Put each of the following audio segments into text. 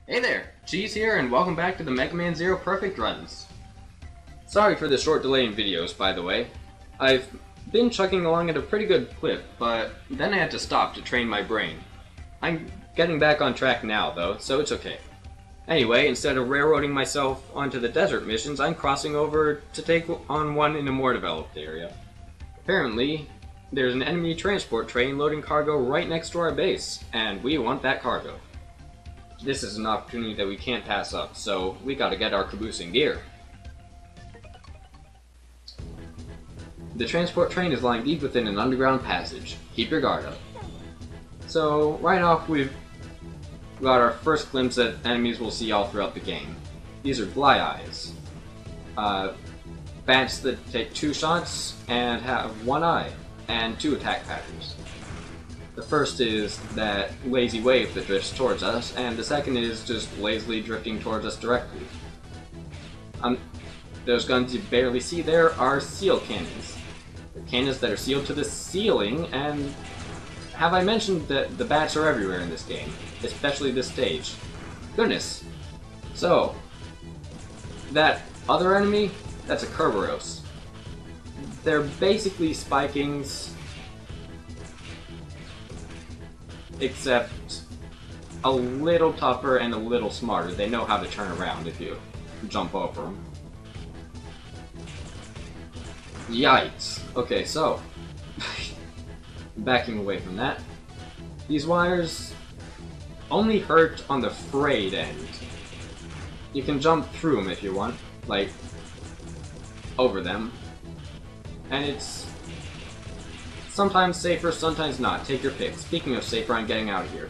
Hey there, Cheese here, and welcome back to the Mega Man Zero Perfect Runs. Sorry for the short delay in videos, by the way. I've been chugging along at a pretty good clip, but then I had to stop to train my brain. I'm getting back on track now, though, so it's okay. Anyway, instead of railroading myself onto the desert missions, I'm crossing over to take on one in a more developed area. Apparently, there's an enemy transport train loading cargo right next to our base, and we want that cargo. This is an opportunity that we can't pass up, so we gotta get our caboose in gear. The transport train is lying deep within an underground passage. Keep your guard up. So, right off we've got our first glimpse at enemies we'll see all throughout the game. These are Glyeyes. Bats that take 2 shots and have 1 eye, and 2 attack patterns. The first is that lazy wave that drifts towards us, and the second is just lazily drifting towards us directly. Those guns you barely see there are seal cannons. They're cannons that are sealed to the ceiling, and have I mentioned that the bats are everywhere in this game, especially this stage? Goodness. So, that other enemy, that's a Kerberos. They're basically Spikings, except a little tougher and a little smarter. They know how to turn around if you jump over them. Yikes. Okay, so, backing away from that, these wires only hurt on the frayed end. You can jump through them if you want, like, over them, and it's sometimes safer, sometimes not. Take your pick. Speaking of safer, I'm getting out of here.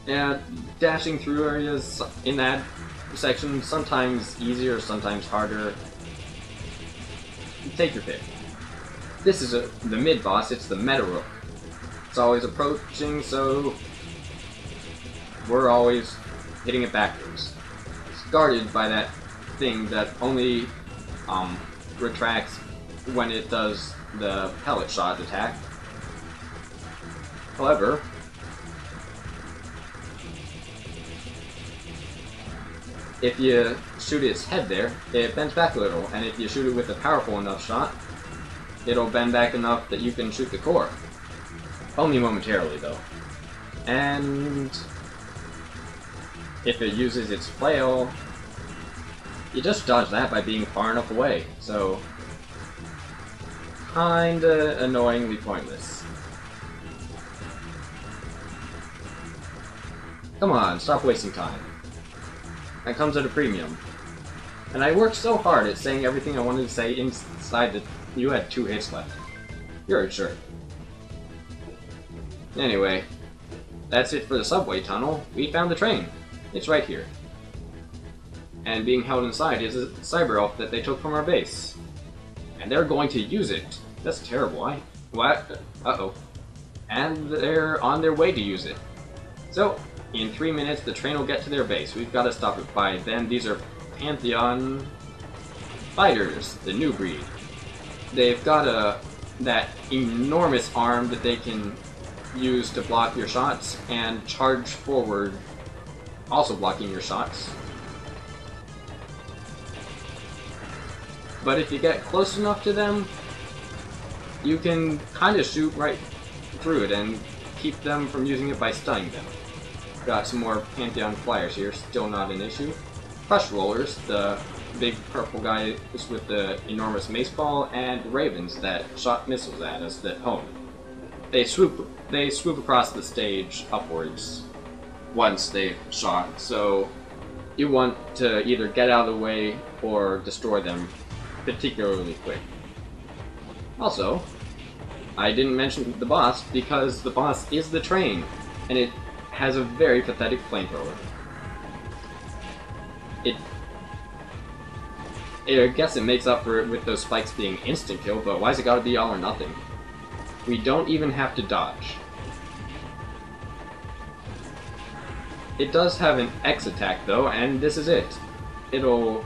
Yeah, dashing through areas in that section, sometimes easier, sometimes harder. Take your pick. This is the mid-boss, it's the Meta Rook. It's always approaching, so we're always hitting it backwards. It's guarded by that thing that only retracts when it does the pellet shot attack. However, if you shoot its head there, it bends back a little, and if you shoot it with a powerful enough shot, it'll bend back enough that you can shoot the core. Only momentarily, though. And if it uses its flail, you just dodge that by being far enough away, so kinda annoyingly pointless. Come on, stop wasting time. That comes at a premium. And I worked so hard at saying everything I wanted to say inside that you had 2 hits left. You're a jerk. Anyway, that's it for the subway tunnel. We found the train. It's right here. And being held inside is a cyber elf that they took from our base. And they're going to use it. That's terrible. What? Uh-oh. And they're on their way to use it. So, in 3 minutes, the train will get to their base. We've got to stop it by then. These are Pantheon fighters, the new breed. They've got that enormous arm that they can use to block your shots and charge forward, also blocking your shots. But if you get close enough to them, you can kind of shoot right through it and keep them from using it by stunning them. Got some more Pantheon flyers here, still not an issue. Crush rollers, the big purple guys with the enormous mace ball, and ravens that shot missiles at us that home. They swoop across the stage upwards once they've shot, so you want to either get out of the way or destroy them particularly quick. Also, I didn't mention the boss because the boss is the train, and it has a very pathetic flamethrower. I guess it makes up for it with those spikes being instant kill, but why's it gotta be all or nothing? We don't even have to dodge. It does have an X attack though, and this is it. It'll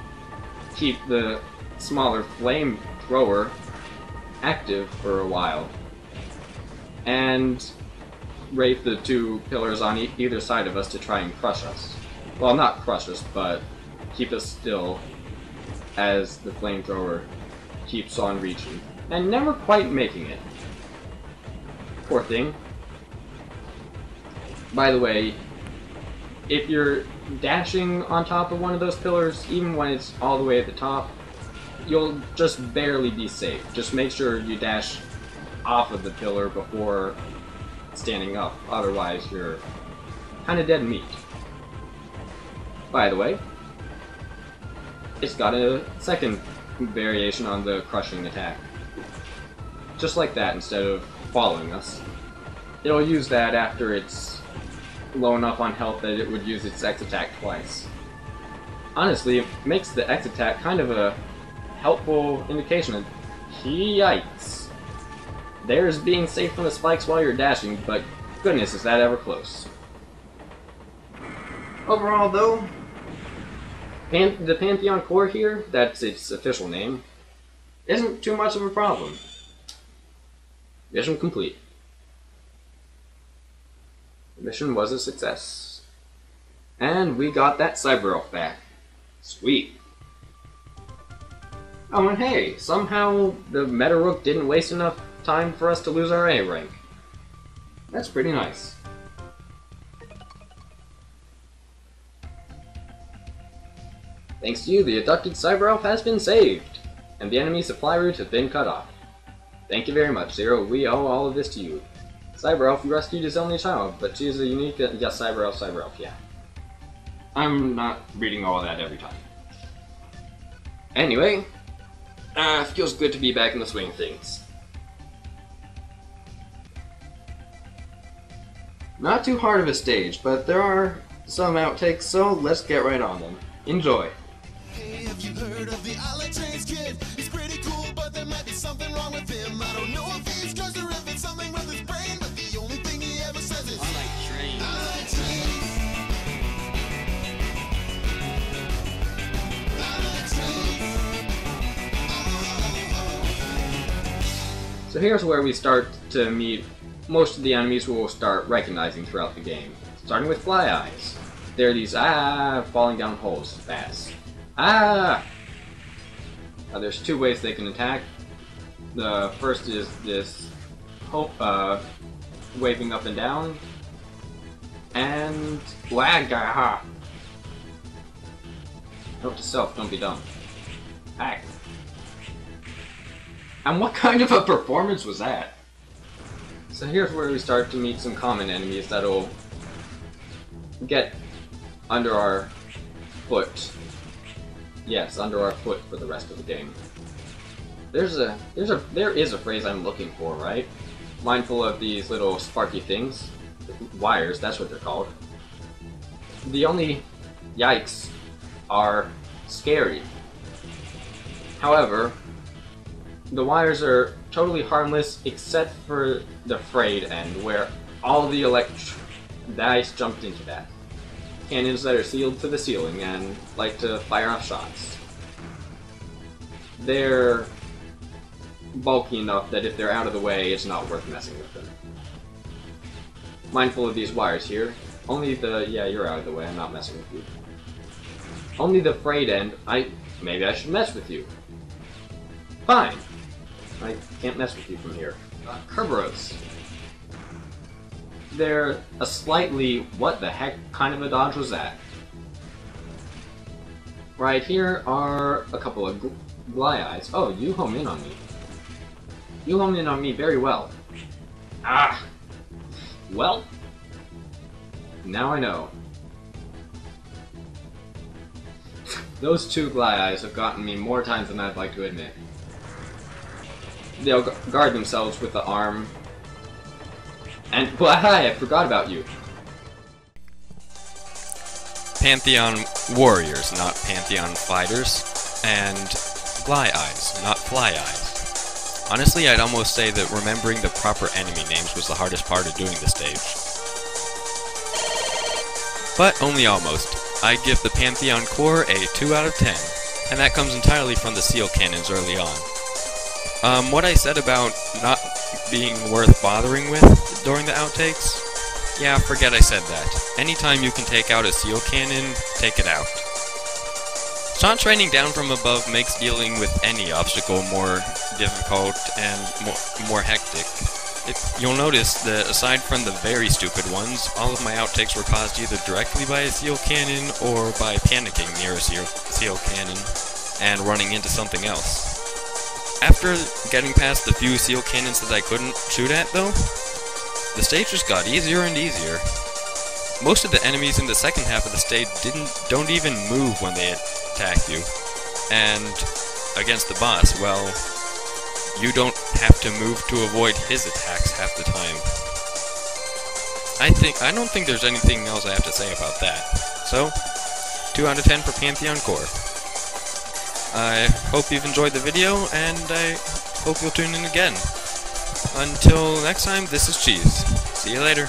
keep the smaller flamethrower active for a while. And Wraith the two pillars on either side of us to try and crush us. Well, not crush us, but keep us still as the flamethrower keeps on reaching. And never quite making it. Poor thing. By the way, if you're dashing on top of one of those pillars, even when it's all the way at the top, you'll just barely be safe. Just make sure you dash off of the pillar before standing up, otherwise you're kind of dead meat. By the way, it's got a second variation on the crushing attack. Just like that, instead of following us. It'll use that after it's low enough on health that it would use its X attack twice. Honestly, it makes the X attack kind of a helpful indication of yikes. There's being safe from the spikes while you're dashing, but goodness, is that ever close. Overall, though, the Pantheon core here, that's its official name, isn't too much of a problem. Mission complete. The mission was a success. And we got that Cyber Elf back. Sweet. Oh, and hey, somehow the Meta Rook didn't waste enough time for us to lose our A rank. That's pretty nice. Thanks to you, the abducted Cyber Elf has been saved, and the enemy supply route has been cut off. Thank you very much, Zero. We owe all of this to you. Cyber Elf, you rescued his only child, but she is a unique... Yes, Cyber Elf, yeah. I'm not reading all that every time. Anyway, feels good to be back in the swing of things. Not too hard of a stage, but there are some outtakes, so let's get right on them. Enjoy! Hey, have you heard of the I Like Trains kid? He's pretty cool, but there might be something wrong with him. I don't know if he's cursed or if it's something with his brain, but the only thing he ever says is I like trains. I like trains. I like trains. So here's where we start to meet most of the enemies we will start recognizing throughout the game. Starting with Fly Eyes. They're these falling down holes fast. There's two ways they can attack. The first is this waving up and down, and Note to self: don't be dumb. Act. And what kind of a performance was that? So here's where we start to meet some common enemies that'll get under our foot. Yes, under our foot for the rest of the game. There is a phrase I'm looking for, right? Mindful of these little sparky things. Wires, that's what they're called. The only yikes are scary. However, the wires are totally harmless except for the frayed end, where all the dice jumped into that. Cannons that are sealed to the ceiling and like to fire off shots. They're bulky enough that if they're out of the way, it's not worth messing with them. Mindful of these wires here. Only the... yeah, you're out of the way, I'm not messing with you. Only the frayed end, maybe I should mess with you. Fine. I can't mess with you from here. Kerberos. They're a slightly, what the heck kind of a dodge was that? Right here are a couple of Glyeyes. Oh, you home in on me. You home in on me very well. Well, now I know. Those two Glyeyes have gotten me more times than I'd like to admit. They'll guard themselves with the arm. And, I forgot about you. Pantheon warriors, not Pantheon fighters. And Glyeyes, not Fly Eyes. Honestly, I'd almost say that remembering the proper enemy names was the hardest part of doing the stage. But only almost. I'd give the Pantheon core a 2 out of 10. And that comes entirely from the seal cannons early on. What I said about not being worth bothering with during the outtakes, Yeah, forget I said that. Anytime you can take out a seal cannon, take it out. Taunt raining down from above makes dealing with any obstacle more difficult and more hectic. You'll notice that aside from the very stupid ones, all of my outtakes were caused either directly by a seal cannon or by panicking near a seal cannon and running into something else. After getting past the few seal cannons that I couldn't shoot at though, the stage just got easier and easier. Most of the enemies in the second half of the stage don't even move when they attack you. And against the boss, well, you don't have to move to avoid his attacks half the time. I don't think there's anything else I have to say about that. So, 2 out of 10 for Pantheon Core. I hope you've enjoyed the video, and I hope you'll tune in again. Until next time, this is Cheese. See you later.